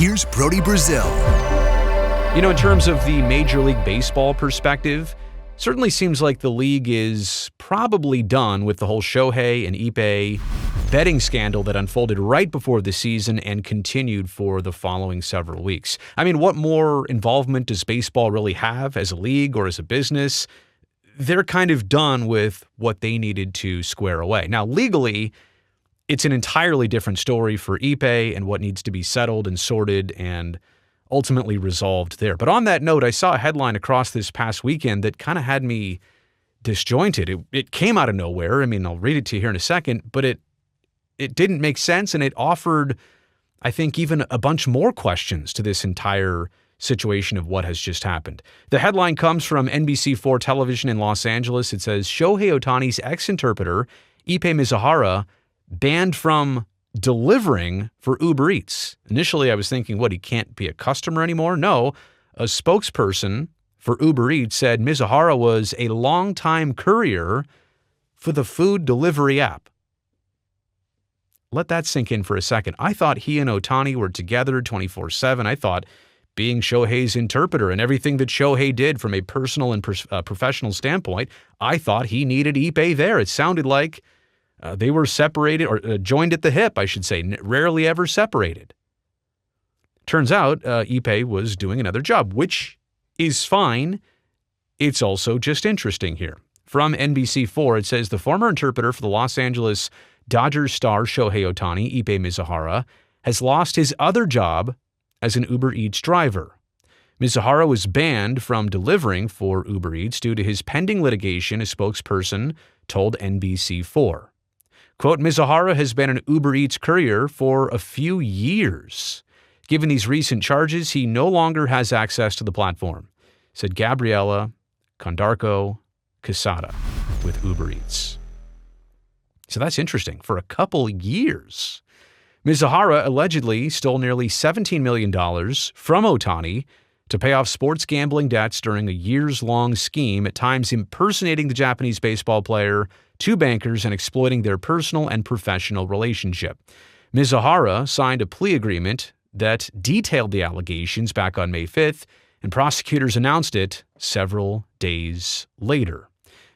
here's Brody Brazil. You know, in terms of the Major League Baseball perspective, certainly seems like the league is probably done with the whole Shohei and Ippei betting scandal that unfolded right before the season and continued for the following several weeks. I mean, what more involvement does baseball really have as a league or as a business? They're kind of done with what they needed to square away. Now, legally, it's an entirely different story for Ippei and what needs to be settled and sorted and ultimately resolved there. But on that note, I saw a headline across this past weekend that kind of had me disjointed. It came out of nowhere. I mean, I'll read it to you here in a second, but it didn't make sense, and it offered, I think, even a bunch more questions to this entire situation of what has just happened. The headline comes from NBC4 television in Los Angeles. It says, Shohei Ohtani's ex-interpreter, Ippei Mizuhara, banned from delivering for UberEats. Initially, I was thinking, what, he can't be a customer anymore? No, a spokesperson for UberEats said Mizuhara was a longtime courier for the food delivery app. Let that sink in for a second. I thought he and Ohtani were together 24/7. I thought being Shohei's interpreter and everything that Shohei did from a personal and professional standpoint, I thought he needed Ippei there. It sounded like they were separated or joined at the hip, I should say, rarely ever separated. Turns out Ippei was doing another job, which is fine. It's also just interesting here. From NBC4, it says the former interpreter for the Los Angeles Dodgers star Shohei Ohtani, Ippei Mizuhara, has lost his other job as an UberEats driver. Mizuhara was banned from delivering for UberEats due to his pending litigation, a spokesperson told NBC4. Quote, Mizuhara has been an UberEats courier for a few years. Given these recent charges, he no longer has access to the platform, said Gabriela Condarco-Quesada with UberEats. So that's interesting. For a couple years, Mizuhara allegedly stole nearly $17 million from Ohtani to pay off sports gambling debts during a years-long scheme, at times impersonating the Japanese baseball player, to bankers, and exploiting their personal and professional relationship. Mizuhara signed a plea agreement that detailed the allegations back on May 5th, and prosecutors announced it several days later.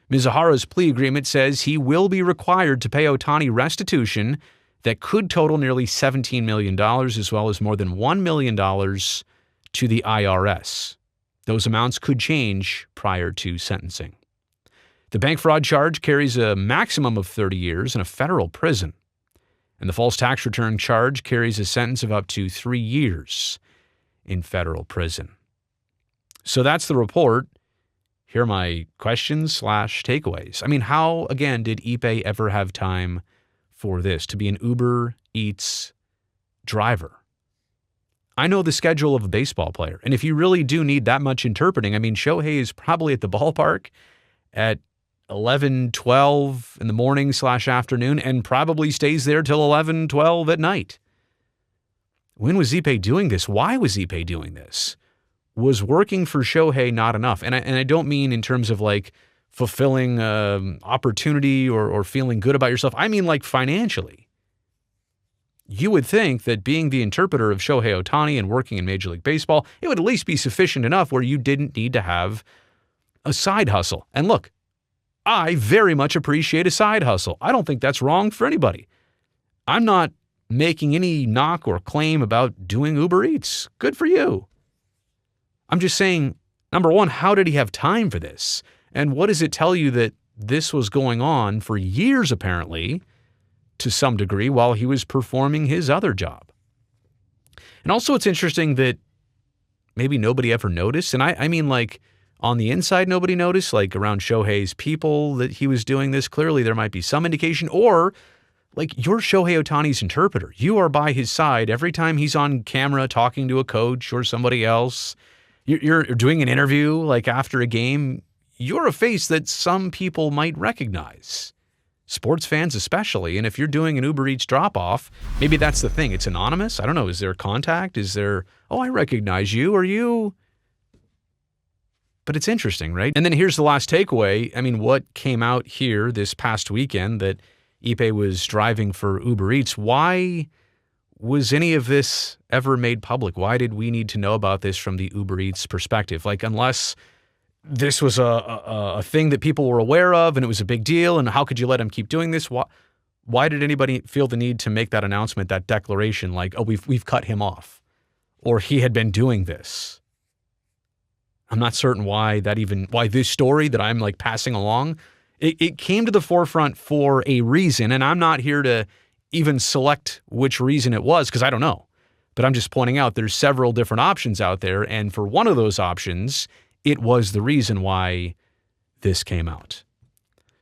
Mizuhara's plea agreement says he will be required to pay Ohtani restitution that could total nearly $17 million, as well as more than $1 million to the IRS. Those amounts could change prior to sentencing. The bank fraud charge carries a maximum of 30 years in a federal prison, and the false tax return charge carries a sentence of up to 3 years in federal prison. So that's the report. Here are my questions/takeaways. I mean, how, again, did Ippei ever have time for this, to be an Uber Eats driver? I know the schedule of a baseball player, and if you really do need that much interpreting, I mean, Shohei is probably at the ballpark at 11:12 in the morning/afternoon and probably stays there till 11:12 at night. When was Ippei doing this? Why was Ippei doing this? Was working for Shohei not enough? And I don't mean in terms of like fulfilling opportunity or feeling good about yourself. I mean like financially. You would think that being the interpreter of Shohei Ohtani and working in Major League Baseball, it would at least be sufficient enough where you didn't need to have a side hustle. And look, I very much appreciate a side hustle. I don't think that's wrong for anybody. I'm not making any knock or claim about doing Uber Eats. Good for you. I'm just saying, number one, how did he have time for this? And what does it tell you that this was going on for years, apparently, to some degree, while he was performing his other job? And also, it's interesting that maybe nobody ever noticed. And I mean, like, on the inside, nobody noticed, like around Shohei's people, that he was doing this. Clearly, there might be some indication. Or, like, you're Shohei Ohtani's interpreter. You are by his side every time he's on camera talking to a coach or somebody else. You're doing an interview, like after a game. You're a face that some people might recognize, sports fans especially. And if you're doing an Uber Eats drop-off, maybe that's the thing. It's anonymous. I don't know. Is there contact? Is there, oh, I recognize you. Are you? But it's interesting, right? And then here's the last takeaway. I mean, what came out here this past weekend that Ippei was driving for Uber Eats? Why was any of this ever made public? Why did we need to know about this from the Uber Eats perspective? Like, unless this was a thing that people were aware of and it was a big deal, and how could you let him keep doing this? Why did anybody feel the need to make that announcement, that declaration, like, oh, we've cut him off, or he had been doing this? I'm not certain why this story that I'm like passing along, it came to the forefront for a reason, and I'm not here to even select which reason it was, because I don't know. But I'm just pointing out there's several different options out there, and for one of those options, it was the reason why this came out.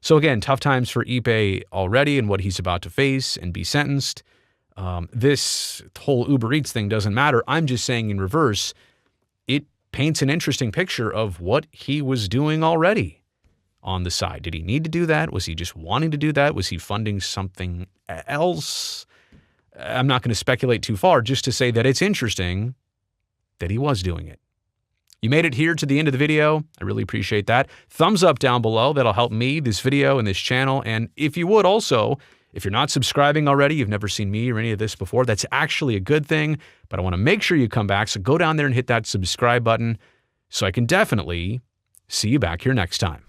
So again, tough times for Ippei already and what he's about to face and be sentenced. This whole Uber Eats thing doesn't matter. I'm just saying in reverse, it paints an interesting picture of what he was doing already on the side. Did he need to do that? Was he just wanting to do that? Was he funding something else? I'm not going to speculate too far, just to say that it's interesting that he was doing it. You made it here to the end of the video. I really appreciate that. Thumbs up down below. That'll help me, this video, and this channel. And if you would also, if you're not subscribing already, you've never seen me or any of this before, that's actually a good thing. But I want to make sure you come back. So go down there and hit that subscribe button so I can definitely see you back here next time.